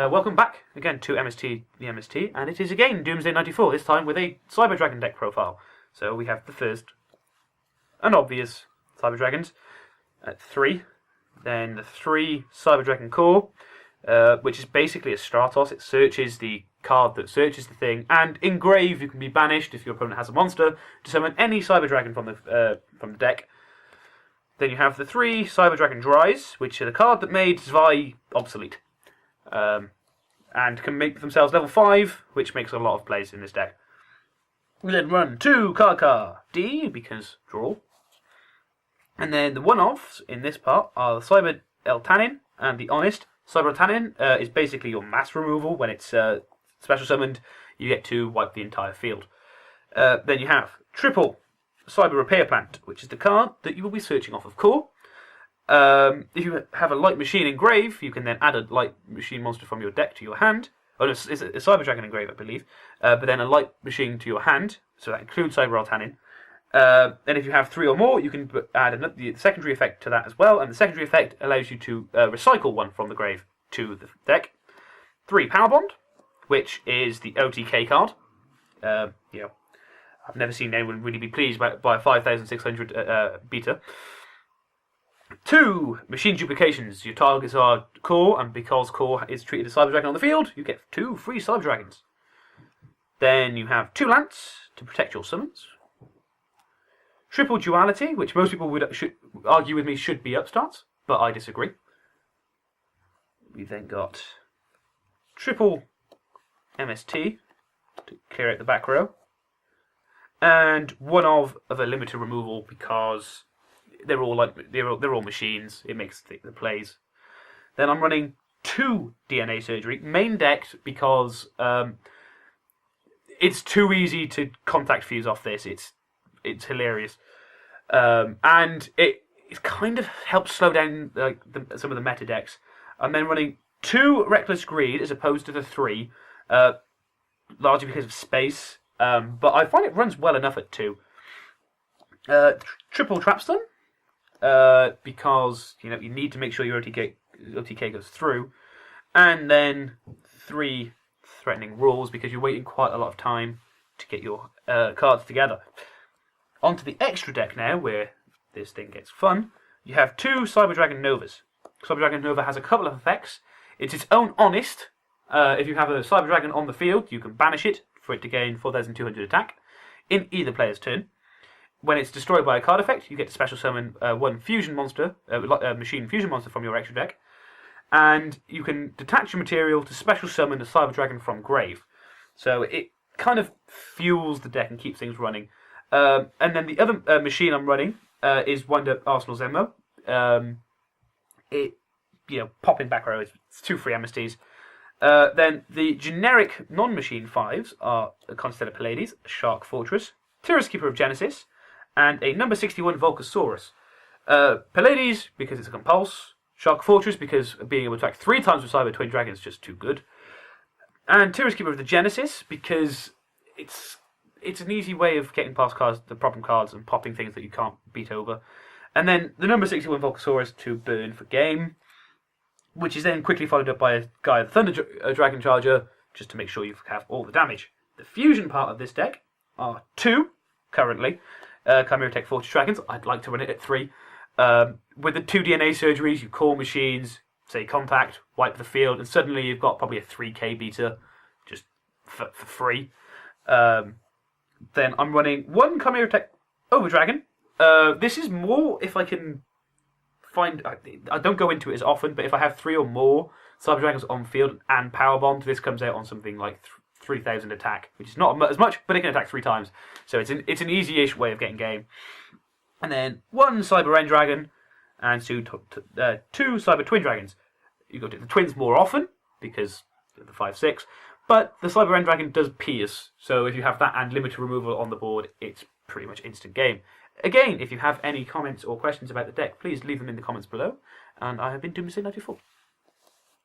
Welcome back again to MST, the MST, and it is again Doomsday 94, this time with a Cyber Dragon deck profile. So we have the first and obvious Cyber Dragons at 3, then the 3 Cyber Dragon Core, which is basically a Stratos. It searches the card that searches the thing, and in Grave you can be banished if your opponent has a monster to summon any Cyber Dragon from the deck. Then you have the 3 Cyber Dragon Dries, which are the card that made Zwei obsolete. And can make themselves level 5, which makes a lot of plays in this deck. We then run 2 cardcar D, because draw. And then the one-offs in this part are the Cyber Eltannin and the Honest. Cyber Eltannin is basically your mass removal. When it's special summoned, you get to wipe the entire field. Then you have triple Cyber Repair Plant, which is the card that you will be searching off of core. If you have a light machine in Grave, you can then add a light machine monster from your deck to your hand. Oh, no, it's a Cyber Dragon in Grave, I believe. But then a light machine to your hand, so that includes Cyber Eltannin. And if you have 3 or more, you can add the secondary effect to that as well. And the secondary effect allows you to recycle one from the Grave to the deck. 3 Power Bond, which is the OTK card. I've never seen anyone really be pleased by a 5,600 beta. 2 machine duplications. Your targets are core, and because core is treated as Cyber Dragon on the field, you get 2 free Cyber Dragons. Then you have 2 Lance to protect your summons. Triple Duality, which most people should argue with me should be upstarts, but I disagree. We then got triple MST to clear out the back row, and one of a limited removal because they're all machines. It makes the plays. Then I'm running 2 DNA Surgery main decked because it's too easy to contact fuse off this. It's hilarious, and it kind of helps slow down some of the meta decks. I'm then running 2 Reckless Greed as opposed to the 3, largely because of space. But I find it runs well enough at 2. Triple Trapstun, because you need to make sure your OTK goes through, and then 3 Threatening Rules because you're waiting quite a lot of time to get your cards together. Onto the extra deck now, where this thing gets fun. You have 2 Cyber Dragon Novas. Cyber Dragon Nova has a couple of effects. It's its own Honest. If you have a Cyber Dragon on the field, you can banish it for it to gain 4,200 attack in either player's turn. When it's destroyed by a card effect, you get to special summon 1 fusion monster, machine fusion monster from your extra deck, and you can detach your material to special summon a Cyber Dragon from Grave. So it kind of fuels the deck and keeps things running. And then the other machine I'm running is Wind Up Arsenal zenmaioh. Pop in back row. It's 2 free MSTs. Then the generic non-machine 5s are a Constellar Pleiades, a Shark Fortress, Tiras Keeper of Genesis, and a number 61 volcasaurus. Pleiades because it's a compulse, Shark Fortress because being able to attack 3 times with Cyber Twin Dragon is just too good, and Tiras Keeper of the Genesis because it's an easy way of getting past the problem cards and popping things that you can't beat over. And then the number 61 volcasaurus to burn for game, which is then quickly followed up by a Gaia the Thunder Dragon Charger, just to make sure you have all the damage. The fusion part of this deck are 2, currently, chimeratech Fortress Dragons. I'd like to run it at 3. With the 2 DNA Surgeries, you call machines, say contact, wipe the field, and suddenly you've got probably a 3k beta, just for free. Then I'm running 1 chimeratech overdragon. This is more if I can find. I don't go into it as often, but if I have 3 or more Cyber Dragons on field and Power Bond, this comes out on something like 3,000 attack, which is not as much, but it can attack 3 times. So it's an easy-ish way of getting game. And then 1 Cyber End Dragon and 2 Cyber Twin Dragons. You go to the twins more often because of the 5/6, but the Cyber End Dragon does pierce. So if you have that and limited removal on the board, it's pretty much instant game. Again, if you have any comments or questions about the deck, please leave them in the comments below. And I have been Doomsday 94.